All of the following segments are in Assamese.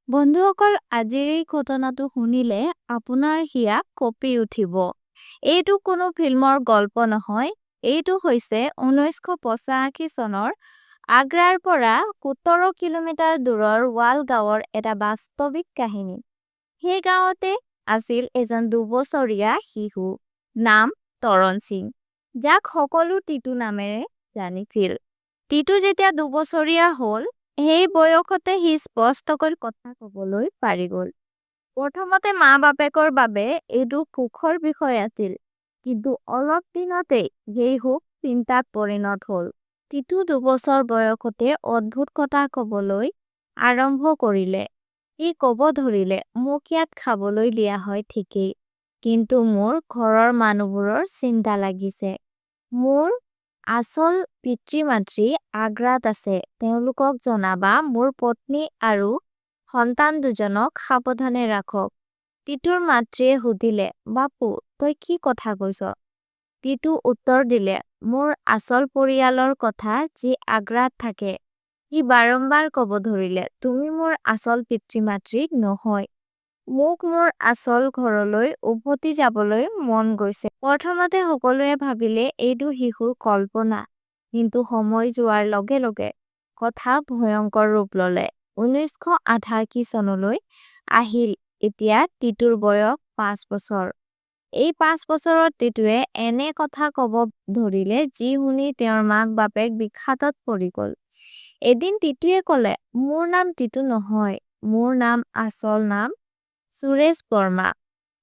বন্ধুসকল আজিৰ এই ঘটনাটো শুনিলে আপোনাৰ হিয়া কঁপি উঠিব। এইটো কোনো ফিল্মৰ গল্প নহয়, এইটো হৈছে 1985 চনৰ আগ্ৰাৰ পৰা 17 কিলোমিটাৰ দূৰৰ ৱাল গাঁৱৰ এটা বাস্তৱিক কাহিনী। সেই গাঁৱতে আছিল এজন 2 বছৰীয়া শিশু, নাম তৰণ সিং, যাক সকলো টিটু নামেৰে জানিছিল। টিটু যেতিয়া 2 বছৰীয়া হ'ল, সেই বয়সতে সি স্পষ্টকৈ কথা ক'বলৈ পাৰি গ'ল। প্ৰথমতে মা-বাপেকৰ বাবে এইটো সুখৰ বিষয় আছিল, কিন্তু অলপ দিনতেই সেই সুখ চিন্তাত পৰিণত হ'ল। টিটু 2 বছৰ বয়সতে অদ্ভুত কথা ক'বলৈ আৰম্ভ কৰিলে। ই ক'ব ধৰিলে, মোক ইয়াত খাবলৈ দিয়া হয় ঠিকেই, কিন্তু মোৰ ঘৰৰ মানুহবোৰৰ চিন্তা লাগিছে। মোৰ আচল পিতৃ-মাতৃ আগ্ৰাত আছে, তেওঁলোকক জনাবা মোৰ পত্নী আৰু সন্তান দুজনক সাৱধানে ৰাখক। টিটুৰ মাতৃয়ে সুধিলে, বাপু তই কি কথা কৈছ? টিটু উত্তৰ দিলে, মোৰ আচল পৰিয়ালৰ কথা যি আগ্ৰাত থাকে। ই বাৰম্বাৰ ক'ব ধৰিলে, তুমি মোৰ আচল পিতৃ-মাতৃ নহয়। মোক মোৰ আচল ঘৰলৈ উভতি যাবলৈ মন গৈছে। প্ৰথমতে সকলোৱে ভাবিলে এইটো শিশুৰ কল্পনা, কিন্তু সময় যোৱাৰ লগে লগে কথা ভয়ংকৰ ৰূপ ল'লে। 1988 চনলৈ আহিল। এতিয়া টিটুৰ বয়স 5 বছৰ। এই 5 বছৰত টিটুৱে এনে কথা ক'ব ধৰিলে যি শুনি তেওঁৰ মাক-বাপেক বিখাতত পৰি গ'ল। এদিন টিটুৱে ক'লে, মোৰ নাম টিটু নহয়, মোৰ নাম আচল নাম সুৰেশ বৰ্মা।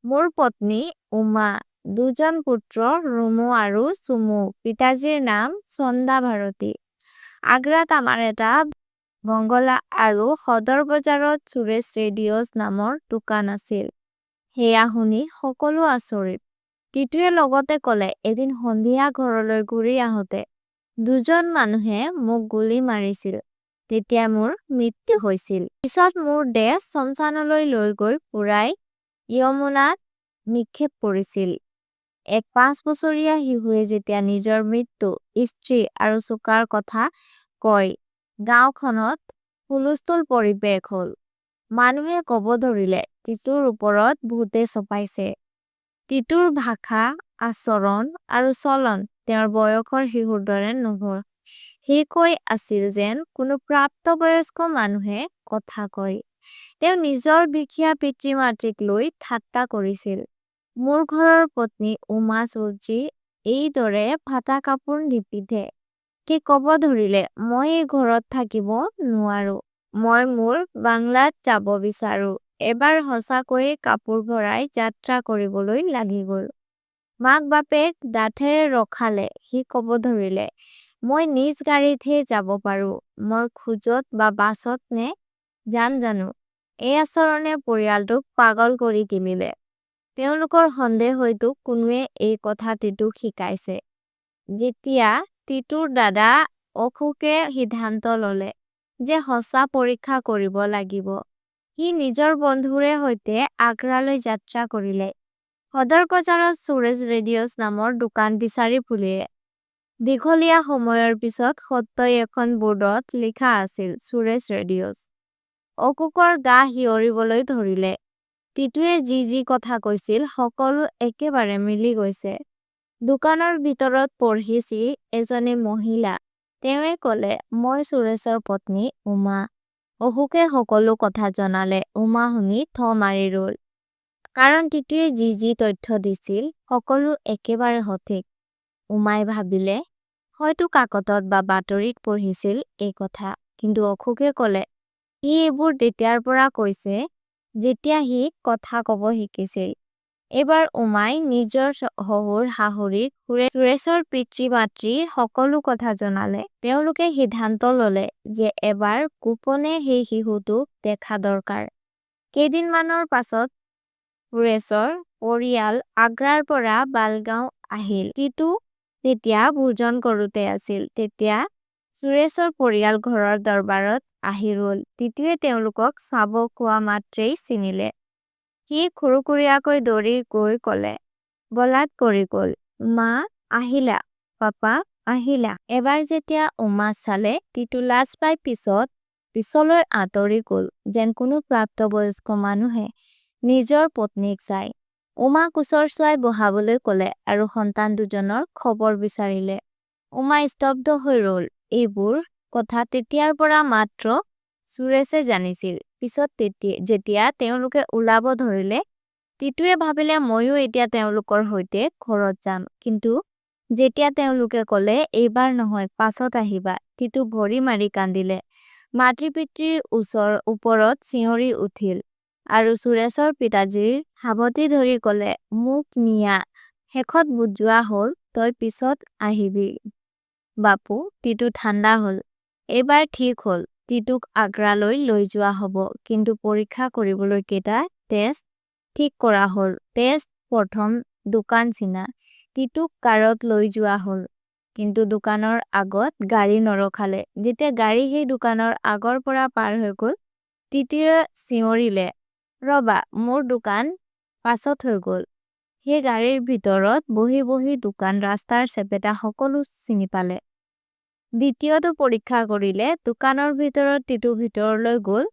মোৰ পত্নী উমা, দুজন পুত্ৰ ৰুমু আৰু চুমু, পিতাজীৰ নাম চন্দা ভাৰতী। আগ্ৰাত আমাৰ এটা বংগলা আৰু সদৰ বজাৰত সুৰেশ ৰেডিঅ'ছ নামৰ দোকান আছিল। সেয়া শুনি সকলো আচৰিত। টিটুৱে লগতে ক'লে, এদিন সন্ধিয়া ঘৰলৈ ঘূৰি আহোঁতে দুজন মানুহে মোক গুলী মাৰিছিল। তেতিয়া মোৰ মৃত্যু হৈছিল। পিছত মোৰ দেহ শ্মশানলৈ লৈ গৈ পুৰাই য়মুনাত নিক্ষেপ কৰিছিল। এক 5 বছৰীয়া শিশুৱে যেতিয়া নিজৰ মৃত্যু, স্ত্ৰী আৰু চুকাৰ কথা কয়, গাঁওখনত হুলস্থুল পৰিৱেশ হ'ল। মানুহে ক'ব ধৰিলে টিটুৰ ওপৰত ভূতে চপাইছে। টিটুৰ ভাষা, আচৰণ আৰু চলন তেওঁৰ বয়সৰ শিশুৰ দৰে নহল। সি কৈ আছিল যেন কোনো প্ৰাপ্তবয়স্ক মানুহে কথা কয়। তেওঁ নিজৰ বিখিয়া পিতৃ-মাতৃক লৈ ঠাট্টা কৰিছিল। মোৰ ঘৰৰ পত্নী উমা চৌধুৰী এইদৰে ফাটা কাপোৰ নিপিন্ধে। সি ক'ব ধৰিলে, মই এই ঘৰত থাকিব নোৱাৰো। মই মোৰ বাংলাত যাব বিচাৰো। এবাৰ সঁচাকৈয়ে কাপোৰ ভৰাই যাত্ৰা কৰিবলৈ লাগি গ'ল। মাক-বাপেক দাঁতেৰে ৰখালে। সি ক'ব ধৰিলে, মই নিজ গাড়ীতহে যাব পাৰো। মই খোজত বা বাছত নে জানো। এই আচৰণে পৰিয়ালটোক পাগল কৰি তুলিলে। তেওঁলোকৰ সন্দেহ হয়তো কোনোৱে এই কথা টিটুক শিকাইছে। যেতিয়া টিটুৰ দাদা অশোকে সিদ্ধান্ত ল'লে যে সঁচা পৰীক্ষা কৰিব লাগিব, সি নিজৰ বন্ধুৰে সৈতে আগ্ৰালৈ যাত্ৰা কৰিলে। সদৰ বজাৰত সুৰেশ ৰেডিঅ'ছ নামৰ দোকান বিচাৰি ফুৰিলে। দীঘলীয়া সময়ৰ পিছত সত্যই এখন বোৰ্ডত লিখা আছিল সুৰেশ ৰেডিঅ'ছ। অশোকৰ গা শিয়ৰিবলৈ ধৰিলে। টিটুৱে যি কথা কৈছিল সকলো একেবাৰে মিলি গৈছে। দোকানৰ ভিতৰত পঢ়িছি এজনী মহিলা। তেওঁৱে ক'লে, মই সুৰেশৰ পত্নী উমা। অশোকে সকলো কথা জনালে। উমা শুনি থ মাৰি ৰ'ল। কাৰণ টিটুৱে যি তথ্য দিছিল সকলো একেবাৰে সঠিক। উমাই ভাবিলে, হয়তো কাকতত বা বাতৰিত পঢ়িছিল এই কথা। কিন্তু অশোকে ক'লে, সি এইবোৰ তেতিয়াৰ পৰা কৈছে যেতিয়া সি কথা ক'ব শিকিছিল। এবাৰ উমাই নিজৰ শহুৰ শাহুৰীক সুৰেশৰ পিতৃ-মাতৃ সকলো কথা জনালে। তেওঁলোকে সিদ্ধান্ত ল'লে যে এবাৰ গোপনে সেই শিশুটোক দেখা দৰকাৰ। কেইদিনমানৰ পাছত সুৰেশৰ পৰিয়াল আগ্ৰাৰ পৰা বালগাঁও আহিল। টিটু তেতিয়া ভোজন কৰোঁতে আছিল। তেতিয়া সুৰেশৰ পৰিয়াল ঘৰৰ দৰবাৰত আহি ৰ'ল। টিটুৱে তেওঁলোকক চাব খোৱা মাত্ৰেই চিনিলে। সি খুৰুখুৰীয়াকৈ দৌৰি গৈ ক'লে, বলাৎ কৰি গ'ল। মা আহিলা, পাপা আহিলা। এবাৰ যেতিয়া উমা চালে, টিটু লাজ পাই পিছত পিছলৈ আঁতৰি গ'ল যেন কোনো প্ৰাপ্তবয়স্ক মানুহে নিজৰ পত্নীক চাই উমা কোচৰ চোৱাই বহাবলৈ ক'লে আৰু সন্তান দুজনৰ খবৰ বিচাৰিলে উমা স্তব্ধ হৈ ৰ'ল এইবোৰ কথা তেতিয়াৰ পৰা মাত্ৰ সুৰেশে জানিছিল পিছত যেতিয়া তেওঁলোকে ওলাব ধৰিলে টিটুৱে ভাবিলে ময়ো এতিয়া তেওঁলোকৰ সৈতে ঘৰত যাম কিন্তু যেতিয়া তেওঁলোকে ক'লে এইবাৰ নহয় পাছত আহিবা টিটু ভৰি মাৰি কান্দিলে মাতৃ-পিতৃৰ ওপৰত চিঞৰি উঠিল আৰু সুৰেশৰ পিতাজীৰ হাবতি ধৰি ক'লে মোক নিয়া শেষত বুজোৱা হ'ল তই পিছত আহিবি বাপু টিটু ঠাণ্ডা হ'ল এইবাৰ ঠিক হ'ল টিটুক আগ্ৰালৈ লৈ যোৱা হ'ব কিন্তু পৰীক্ষা কৰিবলৈ কেইটা টেষ্ট ঠিক কৰা হ'ল টেষ্ট প্ৰথম দোকান চিনা টিটুক কাৰত লৈ যোৱা হ'ল কিন্তু দোকানৰ আগত গাড়ী নৰখালে যেতিয়া গাড়ী সেই দোকানৰ আগৰ পৰা পাৰ হৈ গ'ল টিটুৱে চিঞৰিলে ৰবা মোৰ দোকান পাছত হৈ গ'ল সেই গাড়ীৰ ভিতৰত বহি বহি দোকান ৰাস্তাৰ চেপেটা সকলো চিনি পালে দ্বিতীয়টো পৰীক্ষা কৰিলে দোকানৰ ভিতৰত টিটু ভিতৰলৈ গ'ল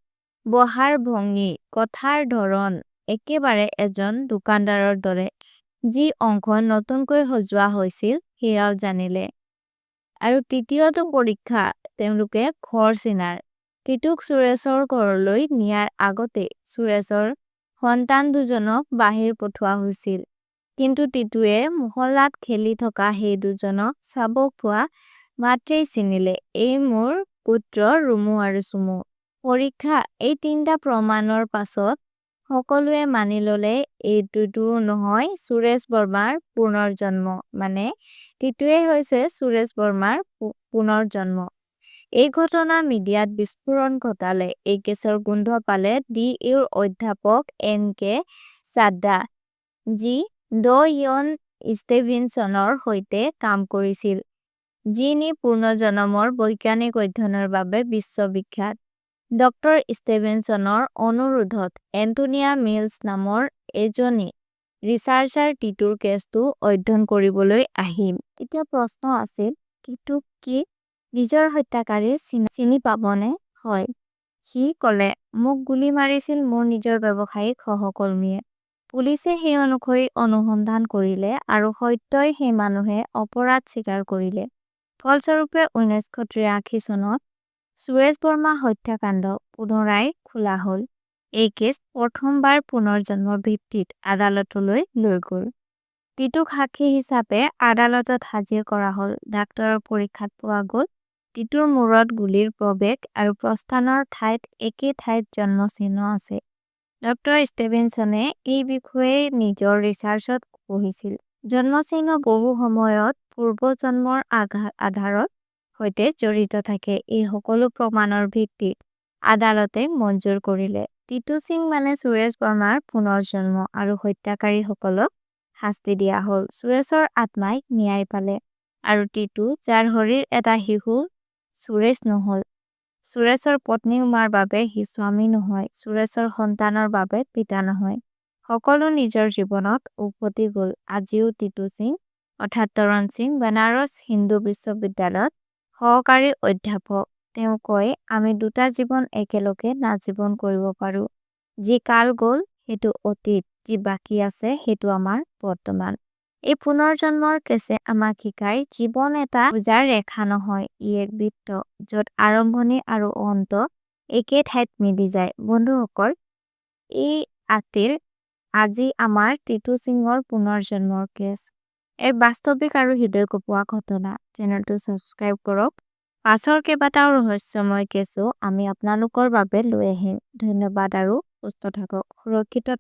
বহাৰ ভংগী কথাৰ ধৰণ একেবাৰে এজন দোকানদাৰৰ দৰে যি অংশ নতুনকৈ সজোৱা হৈছিল সেয়াও জানিলে আৰু তৃতীয়টো পৰীক্ষা তেওঁলোকে ঘৰ চিনাৰ টিটুক সুৰেশৰ ঘৰলৈ নিয়াৰ আগতে সুৰেশৰ সন্তান দুজনক বাহিৰ পঠোৱা হৈছিল কিন্তু টিটুৱে মহলাত খেলি থকা সেই দুজনক চাব খোৱা মাত্ৰেই চিনিলে এই মোৰ পুত্ৰ ৰুমু আৰু চুমু পৰীক্ষা এই তিনিটা প্ৰমাণৰ পাছত সকলোৱে মানি ললে এইটোতো নহয় সুৰেশ বৰ্মাৰ পুনৰ্জন্ম মানে টিটুৱে হৈছে সুৰেশ বৰ্মাৰ পুনৰ্জন্ম এই ঘটনা মিডিয়াত বিস্ফোৰণ ঘটালে এই কেছৰ গোন্ধ পালে DUৰ অধ্যাপক NK চাড্ডা যি ইয়ন ষ্টিভেনছনৰ সৈতে কাম কৰিছিল যিনি পুনৰ্জন্মৰ বৈজ্ঞানিক অধ্যয়নৰ বাবে বিশ্ববিখ্যাত ডক্টৰ ষ্টিভেনছনৰ অনুৰোধত এন্টোনিয়া মিলছ নামৰ এজনী ৰিচাৰ্চাৰ টিটুৰ কেছটো অধ্যয়ন কৰিবলৈ আহিম এতিয়া প্ৰশ্ন আছিল টিটুক কি নিজৰ হত্যাকাৰী চিনি পাবনে হয় সি ক'লে মোক গুলি মাৰিছিল মোৰ নিজৰ ব্যৱসায়িক সহকৰ্মীয়ে পুলিচে সেই অনুসৰি অনুসন্ধান কৰিলে আৰু সত্যই সেই মানুহে অপৰাধ স্বীকাৰ কৰিলে ফলস্বৰূপে 1983 চনত সুৰেশ বৰ্মা হত্যাকাণ্ড পুনৰাই খোলা হ'ল এই কেছ প্ৰথমবাৰ পুনৰ্জন্মৰ ভিত্তিত আদালতলৈ লৈ গ'ল টিটুক সাক্ষী হিচাপে আদালতত হাজিৰ কৰা হ'ল ডাক্তৰৰ পৰীক্ষাত পোৱা গ'ল টিটুৰ মূৰত গুলিৰ প্ৰৱেশ আৰু প্ৰস্থানৰ ঠাইত একে ঠাইত জন্মচিহ্ন আছে ডক্টৰ ষ্টিভেনছনে এই বিষয়ে নিজৰ ৰিচাৰ্চত পঢ়িছিল জন্মচিহ্ন বহু সময়ত পূৰ্বজন্মৰ আধাৰত সৈতে জড়িত থাকে এই সকলো প্ৰমাণৰ ভিত্তিত আদালতে মঞ্জুৰ কৰিলে টিটু সিং মানে সুৰেশ বৰ্মাৰ পুনৰ্জন্ম আৰু হত্যাকাৰীসকলক শাস্তি দিয়া হ'ল সুৰেশৰ আত্মাই ন্যায় পালে আৰু টিটু যাৰ শৰীৰ এটা শিশু সুৰেশ নহল সুৰেশৰ পত্নী উমাৰ বাবে সি স্বামী নহয় সুৰেশৰ সন্তানৰ বাবে পিতা নহয় সকলো নিজৰ জীৱনত উভতি গ'ল আজিও টিটু সিং অৰ্থাৎ তৰণ সিং বেনাৰস হিন্দু বিশ্ববিদ্যালয়ত সহকাৰী অধ্যাপক তেওঁ কয় আমি দুটা জীৱন একেলগে নাজীৱন কৰিব পাৰো যি কাল গ'ল সেইটো অতীত যি বাকি আছে সেইটো আমাৰ বৰ্তমান এই পুনৰ্জন্মৰ কেছে আমাক শিকায় জীৱন এটা বুজাৰ ৰেখা নহয় ই এক বৃত্ত য'ত আৰম্ভণি আৰু অন্ত একে ঠাইত মিলি যায় বন্ধুসকল এই আছিল আজি আমাৰ টিটু সিঙৰ পুনৰ্জন্মৰ কেছ এক বাস্তৱিক আৰু হৃদয় কঁপোৱা ঘটনা চেনেলটো সাবস্ক্ৰাইব কৰক পাছৰ কেইবাটাও ৰহস্যময় কেছো আমি আপোনালোকৰ বাবে লৈ আহিম ধন্যবাদ আৰু সুস্থ থাকক সুৰক্ষিত